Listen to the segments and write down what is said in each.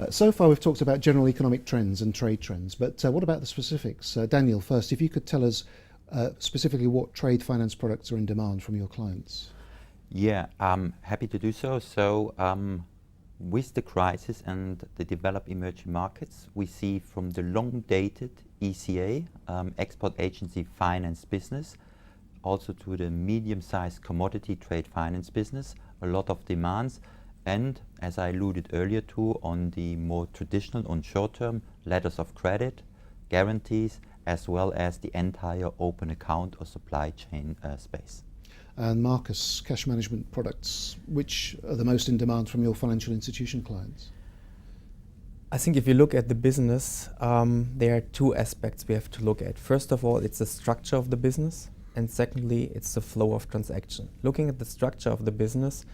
So far we've talked about general economic trends and trade trends, but what about the specifics? Daniel, first, if you could tell us specifically what trade finance products are in demand from your clients. Yeah, I'm happy to do so. With the crisis and the developed emerging markets, we see from the long-dated ECA, export agency finance business, also to the medium-sized commodity trade finance business, a lot of demands. And as I alluded earlier to, on the more traditional, on short-term, letters of credit, guarantees, as well as the entire open account or supply chain space. And Marcus, cash management products, which are the most in demand from your financial institution clients? I think if you look at the business, there are two aspects we have to look at. First of all, it's the structure of the business, and secondly, it's the flow of transaction. Looking at the structure of the business,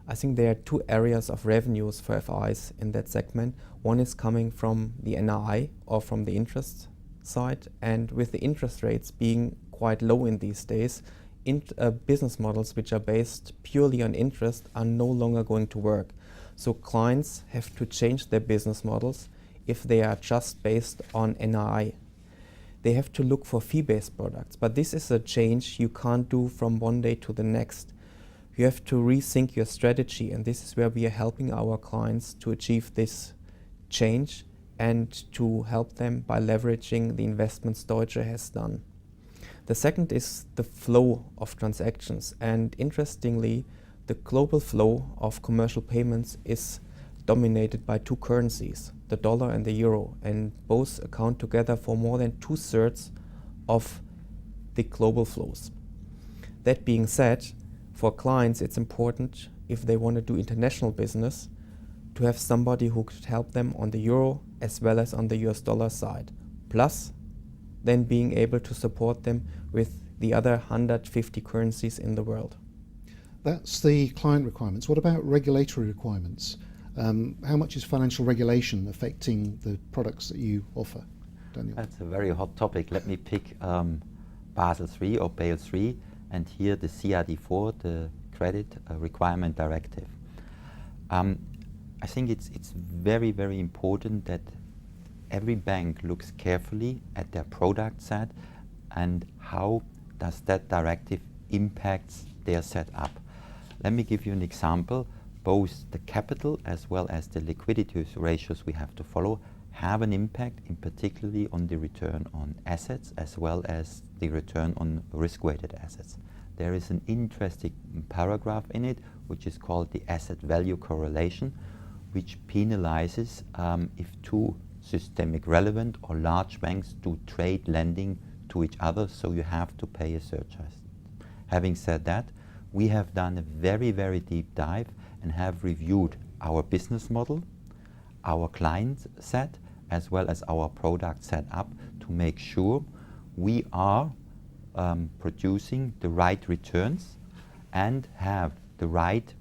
I think there are two areas of revenues for FIs in that segment. One is coming from the NII or from the interest side, and with the interest rates being quite low in these days, business models which are based purely on interest are no longer going to work. So clients have to change their business models if they are just based on NII. They have to look for fee-based products, but this is a change you can't do from one day to the next. You have to rethink your strategy, and this is where we are helping our clients to achieve this change and to help them by leveraging the investments Deutsche has done. The second is the flow of transactions, and interestingly, the global flow of commercial payments is dominated by two currencies, the dollar and the euro, and both account together for more than 2/3 of the global flows. That being said, for clients it's important, if they want to do international business, to have somebody who could help them on the euro as well as on the US dollar side. Plus, then being able to support them with the other 150 currencies in the world. That's the client requirements. What about regulatory requirements? How much is financial regulation affecting the products that you offer, Daniel? That's a very hot topic. Let me pick Basel III or Bale III, and here the CRD4, the Credit Requirement Directive. I think it's very, very important that every bank looks carefully at their product set and how does that directive impacts their setup. Let me give you an example. Both the capital as well as the liquidity ratios we have to follow have an impact, in particularly on the return on assets as well as the return on risk-weighted assets. There is an interesting paragraph in it which is called the asset value correlation, which penalizes if two systemic relevant or large banks do trade lending to each other, so you have to pay a surcharge. Having said that, we have done a very, very deep dive and have reviewed our business model, our client set, as well as our product set up to make sure we are producing the right returns and have the right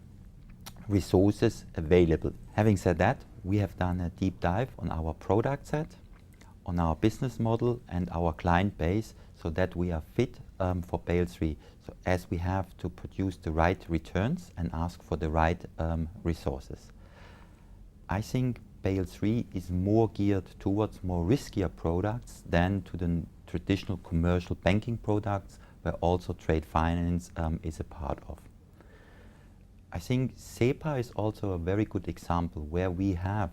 resources available. Having said that, we have done a deep dive on our product set, on our business model and our client base so that we are fit for Bale III. So as we have to produce the right returns and ask for the right resources. I think Bale III is more geared towards more riskier products than to the traditional commercial banking products where also trade finance is a part of. I think SEPA is also a very good example where we have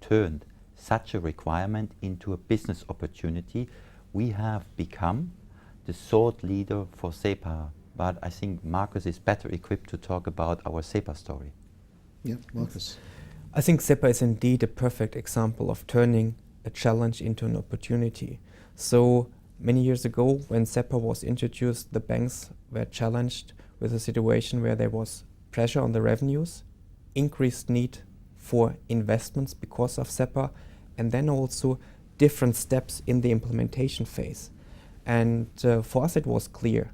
turned such a requirement into a business opportunity. We have become the thought leader for SEPA, but I think Marcus is better equipped to talk about our SEPA story. Yeah, Marcus. I think SEPA is indeed a perfect example of turning a challenge into an opportunity. So many years ago, when SEPA was introduced, the banks were challenged with a situation where there was pressure on the revenues, increased need for investments because of SEPA, and then also different steps in the implementation phase. And for us it was clear.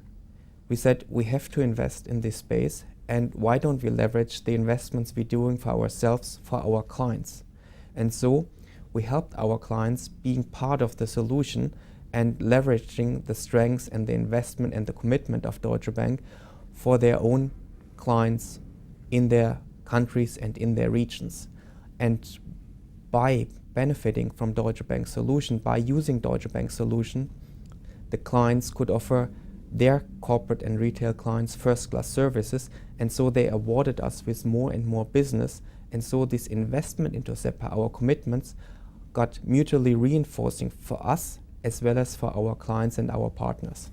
We said we have to invest in this space, and why don't we leverage the investments we're doing for ourselves, for our clients? And so we helped our clients being part of the solution and leveraging the strengths and the investment and the commitment of Deutsche Bank for their own clients in their countries and in their regions. And by benefiting from Deutsche Bank's solution, by using Deutsche Bank's solution, the clients could offer their corporate and retail clients first-class services, and so they awarded us with more and more business, and so this investment into SEPA, our commitments, got mutually reinforcing for us as well as for our clients and our partners.